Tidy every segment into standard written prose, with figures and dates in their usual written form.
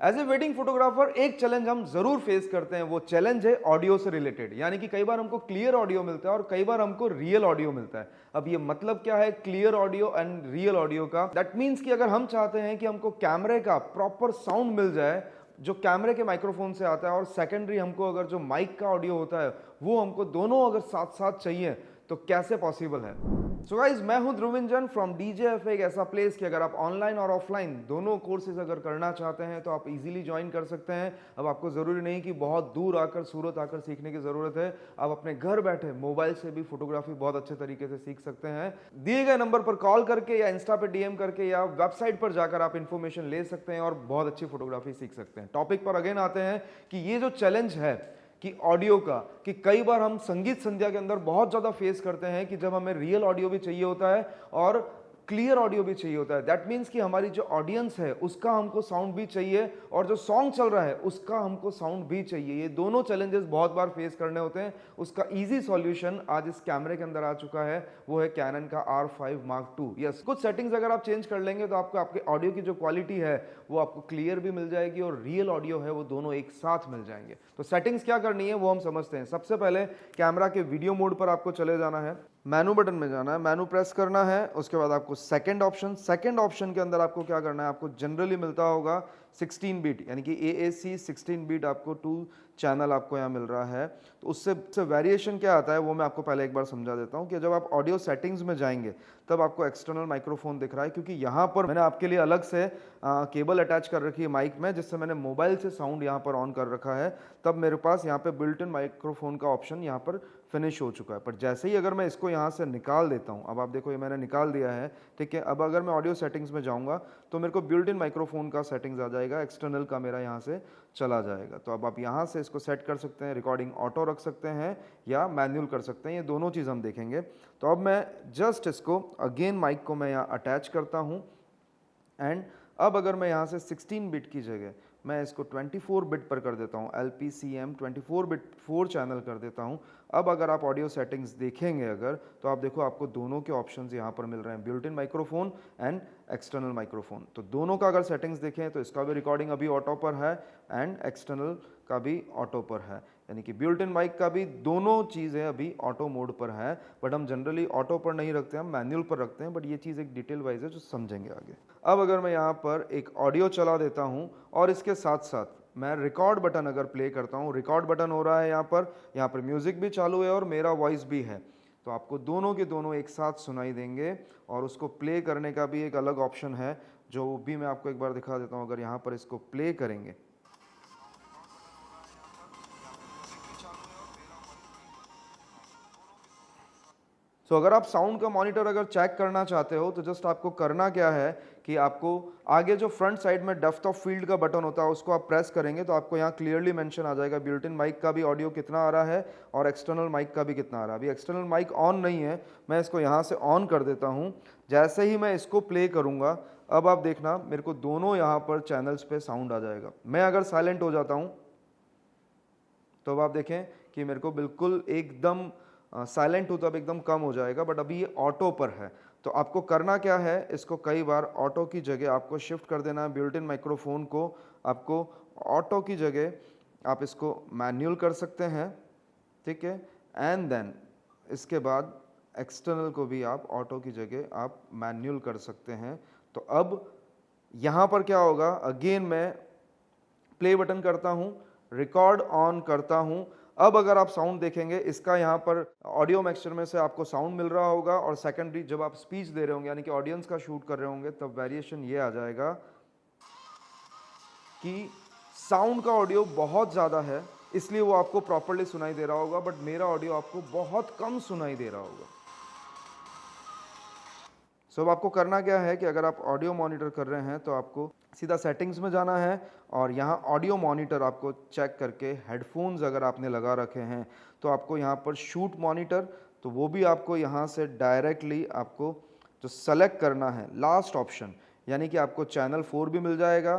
As a wedding photographer एक challenge हम जरूर फेस करते हैं, वो चैलेंज है ऑडियो से रिलेटेड। यानी कि कई बार हमको क्लियर ऑडियो मिलता है और कई बार हमको रियल ऑडियो मिलता है। अब ये मतलब क्या है clear audio and real audio का? दैट मीन्स कि अगर हम चाहते हैं कि हमको कैमरे का प्रॉपर साउंड मिल जाए जो कैमरे के माइक्रोफोन से आता है, और सेकेंडरी हमको अगर जो माइक का ऑडियो होता है वो हमको दोनों अगर साथ साथ चाहिए, तो कैसे पॉसिबल है? सो गाइज, मैं हूं ध्रुविंजन फ्रॉम DJFA, एक ऐसा प्लेस कि अगर आप ऑनलाइन और ऑफलाइन दोनों कोर्सेज अगर करना चाहते हैं तो आप इजीली ज्वाइन कर सकते हैं। अब आपको जरूरी नहीं कि बहुत दूर आकर सूरत आकर सीखने की जरूरत है। आप अपने घर बैठे मोबाइल से भी फोटोग्राफी बहुत अच्छे तरीके से सीख सकते हैं। दिए गए नंबर पर कॉल करके या इंस्टा पे DM करके या वेबसाइट पर जाकर आप इन्फॉर्मेशन ले सकते हैं और बहुत अच्छी फोटोग्राफी सीख सकते हैं। टॉपिक पर अगेन आते हैं कि ये जो चैलेंज है कि ऑडियो का, कि कई बार हम संगीत संध्या के अंदर बहुत ज्यादा फेस करते हैं कि जब हमें रियल ऑडियो भी चाहिए होता है और क्लियर ऑडियो भी चाहिए होता है। दैट मीन्स कि हमारी जो ऑडियंस है उसका हमको साउंड भी चाहिए और जो सॉन्ग चल रहा है उसका हमको साउंड भी चाहिए। ये दोनों चैलेंजेस बहुत बार फेस करने होते हैं। उसका इजी सॉल्यूशन आज इस कैमरे के अंदर आ चुका है, वो है कैनन का R5 Mark II। यस, कुछ सेटिंग्स अगर आप चेंज कर लेंगे तो आपको आपके ऑडियो की जो क्वालिटी है वो आपको क्लियर भी मिल जाएगी और रियल ऑडियो है वो दोनों एक साथ मिल जाएंगे। तो सेटिंग्स क्या करनी है वो हम समझते हैं। सबसे पहले कैमरा के वीडियो मोड पर आपको चले जाना है, मेनू बटन में जाना है, मेनू प्रेस करना है। उसके बाद आपको सेकंड ऑप्शन के अंदर आपको क्या करना है, आपको जनरली मिलता होगा 16 बीट, यानी कि AAC 16 बीट आपको 2 चैनल आपको यहाँ मिल रहा है। तो उससे वेरिएशन क्या आता है वो मैं आपको पहले एक बार समझा देता हूँ कि जब आप ऑडियो सेटिंग्स में जाएंगे तब आपको एक्सटर्नल माइक्रोफोन दिख रहा है, क्योंकि यहाँ पर मैंने आपके लिए अलग से केबल अटैच कर रखी है माइक में, जिससे मैंने मोबाइल से साउंड यहाँ पर ऑन कर रखा है। तब मेरे पास यहाँ पे बिल्ट इन माइक्रोफोन का ऑप्शन यहाँ पर फिनिश हो चुका है। पर जैसे ही अगर मैं इसको यहाँ से निकाल देता हूँ, अब आप देखो ये मैंने निकाल दिया है, ठीक है। अब अगर मैं ऑडियो सेटिंग्स में जाऊँगा तो मेरे को बिल्ट इन माइक्रोफोन का सेटिंग्स आ जाएगा, एक्सटर्नल का मेरा यहाँ से चला जाएगा। तो अब आप यहाँ से इसको सेट कर सकते हैं, रिकॉर्डिंग ऑटो रख सकते हैं या मैनुअल कर सकते हैं, ये दोनों चीज़ हम देखेंगे। तो अब मैं जस्ट इसको अगेन माइक को मैं यहाँ अटैच करता हूँ एंड अब अगर मैं यहाँ से 16 बिट की जगह मैं इसको 24 बिट पर कर देता हूँ, LPCM 24 बिट 4 चैनल कर देता हूँ। अब अगर आप ऑडियो सेटिंग्स देखेंगे अगर, तो आप देखो आपको दोनों के ऑप्शंस यहाँ पर मिल रहे हैं, built in microphone and external microphone. तो दोनों का अगर सेटिंग्स देखें तो इसका भी रिकॉर्डिंग अभी ऑटो पर है एंड एक्सटर्नल का भी ऑटो पर है, यानी कि बिल्ट इन माइक का भी दोनों चीज़ें अभी ऑटो मोड पर है। बट हम जनरली ऑटो पर नहीं रखते, हम मैनुअल पर रखते हैं। बट ये चीज़ एक डिटेल वाइज है जो समझेंगे आगे। अब अगर मैं यहाँ पर एक ऑडियो चला देता हूँ और इसके साथ साथ मैं रिकॉर्ड बटन अगर प्ले करता हूँ, रिकॉर्ड बटन हो रहा है यहाँ पर म्यूजिक भी चालू है और मेरा वॉइस भी है, तो आपको दोनों के दोनों एक साथ सुनाई देंगे। और उसको प्ले करने का भी एक अलग ऑप्शन है जो भी मैं आपको एक बार दिखा देता हूँ। अगर यहाँ पर इसको प्ले करेंगे तो अगर आप साउंड का मॉनिटर अगर चेक करना चाहते हो तो जस्ट आपको करना क्या है कि आपको आगे जो फ्रंट साइड में डेप्थ ऑफ फील्ड का बटन होता है उसको आप प्रेस करेंगे तो आपको यहाँ क्लियरली मेंशन आ जाएगा बिल्ट इन माइक का भी ऑडियो कितना आ रहा है और एक्सटर्नल माइक का भी कितना आ रहा है। अभी एक्सटर्नल माइक ऑन नहीं है, मैं इसको यहाँ से ऑन कर देता हूँ। जैसे ही मैं इसको प्ले करूँगा अब आप देखना मेरे को दोनों यहाँ पर चैनल्स पे साउंड आ जाएगा। मैं अगर साइलेंट हो जाता हूँ तो अब आप देखें कि मेरे को बिल्कुल एकदम साइलेंट हो तो अब एकदम कम हो जाएगा, बट अभी ये ऑटो पर है। तो आपको करना क्या है, इसको कई बार ऑटो की जगह आपको शिफ्ट कर देना है। बिल्ट इन माइक्रोफोन को आपको ऑटो की जगह आप इसको मैनुअल कर सकते हैं, ठीक है। एंड देन इसके बाद एक्सटर्नल को भी आप ऑटो की जगह आप मैनुअल कर सकते हैं। तो अब यहाँ पर क्या होगा, अगेन मैं प्ले बटन करता हूँ, रिकॉर्ड ऑन करता हूँ। अब अगर आप साउंड देखेंगे इसका यहाँ पर ऑडियो मिक्सचर में से आपको साउंड मिल रहा होगा और सेकेंडरी जब आप स्पीच दे रहे होंगे यानी कि ऑडियंस का शूट कर रहे होंगे तब वेरिएशन ये आ जाएगा कि साउंड का ऑडियो बहुत ज़्यादा है इसलिए वो आपको प्रॉपरली सुनाई दे रहा होगा, बट मेरा ऑडियो आपको बहुत कम सुनाई दे रहा होगा। अब आपको करना क्या है कि अगर आप ऑडियो मॉनिटर कर रहे हैं तो आपको सीधा सेटिंग्स में जाना है और यहाँ ऑडियो मॉनिटर आपको चेक करके हेडफोन्स अगर आपने लगा रखे हैं तो आपको यहाँ पर शूट मॉनिटर, तो वो भी आपको यहाँ से डायरेक्टली आपको जो सेलेक्ट करना है लास्ट ऑप्शन, यानी कि आपको चैनल 4 भी मिल जाएगा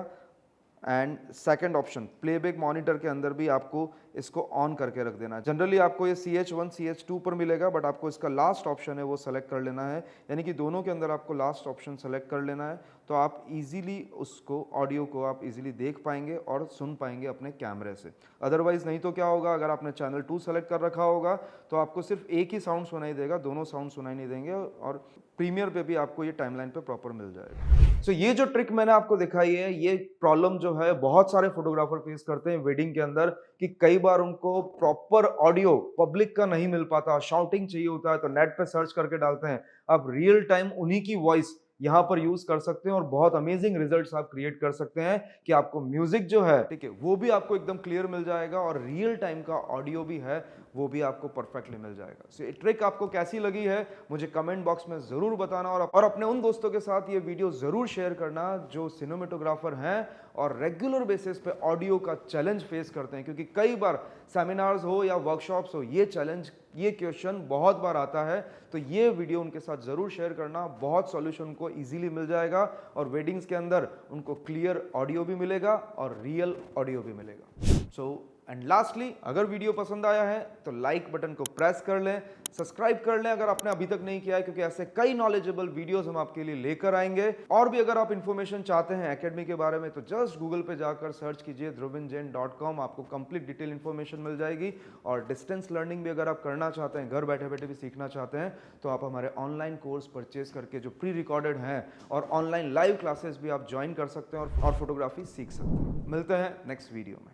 and second option playback monitor के अंदर भी आपको इसको ऑन करके रख देना है। जनरली आपको ये CH1 CH2 पर मिलेगा, बट आपको इसका लास्ट ऑप्शन है वो सेलेक्ट कर लेना है, यानी कि दोनों के अंदर आपको लास्ट ऑप्शन सेलेक्ट कर लेना है। तो आप इजीली उसको ऑडियो को आप इजीली देख पाएंगे और सुन पाएंगे अपने कैमरे से। अदरवाइज नहीं तो क्या होगा, अगर आपने चैनल 2 सेलेक्ट कर रखा होगा तो आपको सिर्फ एक ही साउंड सुनाई देगा, दोनों साउंड सुनाई नहीं देंगे, और प्रीमियर पे भी आपको ये टाइमलाइन पे प्रॉपर मिल जाएगा। सो ये जो ट्रिक मैंने आपको दिखाई है, ये प्रॉब्लम जो है बहुत सारे फोटोग्राफर फेस करते हैं वेडिंग के अंदर, कि कई बार उनको प्रॉपर ऑडियो पब्लिक का नहीं मिल पाता, शाउटिंग चाहिए होता है तो नेट पे सर्च करके डालते हैं। आप रियल टाइम उन्हीं की वॉइस यहां पर यूज कर सकते हैं और बहुत अमेजिंग रिजल्ट्स आप क्रिएट कर सकते हैं कि आपको म्यूजिक जो है, ठीक है, वो भी आपको एकदम क्लियर मिल जाएगा और रियल टाइम का ऑडियो भी है वो भी आपको परफेक्टली मिल जाएगा। सो ये ट्रिक आपको कैसी लगी है मुझे कमेंट बॉक्स में जरूर बताना, और अपने उन दोस्तों के साथ ये वीडियो जरूर शेयर करना जो सिनेमेटोग्राफर हैं और रेगुलर बेसिस पे ऑडियो का चैलेंज फेस करते हैं, क्योंकि कई बार सेमिनार्स हो या वर्कशॉप्स हो, ये चैलेंज, ये क्वेश्चन बहुत बार आता है। तो ये वीडियो उनके साथ जरूर शेयर करना, बहुत सॉल्यूशन उनको इजीली मिल जाएगा और वेडिंग्स के अंदर उनको क्लियर ऑडियो भी मिलेगा और रियल ऑडियो भी मिलेगा। सो एंड लास्टली, अगर वीडियो पसंद आया है तो लाइक बटन को प्रेस कर लें, सब्सक्राइब कर लें अगर आपने अभी तक नहीं किया है, क्योंकि ऐसे कई नॉलेजेबल वीडियोस हम आपके लिए लेकर आएंगे। और भी अगर आप इन्फॉर्मेशन चाहते हैं एकेडमी के बारे में तो जस्ट गूगल पे जाकर सर्च कीजिए dhruvinjain.com, आपको कंप्लीट डिटेल इन्फॉर्मेशन मिल जाएगी। और डिस्टेंस लर्निंग भी अगर आप करना चाहते हैं, घर बैठे बैठे भी सीखना चाहते हैं, तो आप हमारे ऑनलाइन कोर्स परचेज करके जो प्री रिकॉर्डेड हैं और ऑनलाइन लाइव क्लासेस भी आप ज्वाइन कर सकते हैं और फोटोग्राफी सीख सकते हैं। मिलते हैं नेक्स्ट वीडियो में।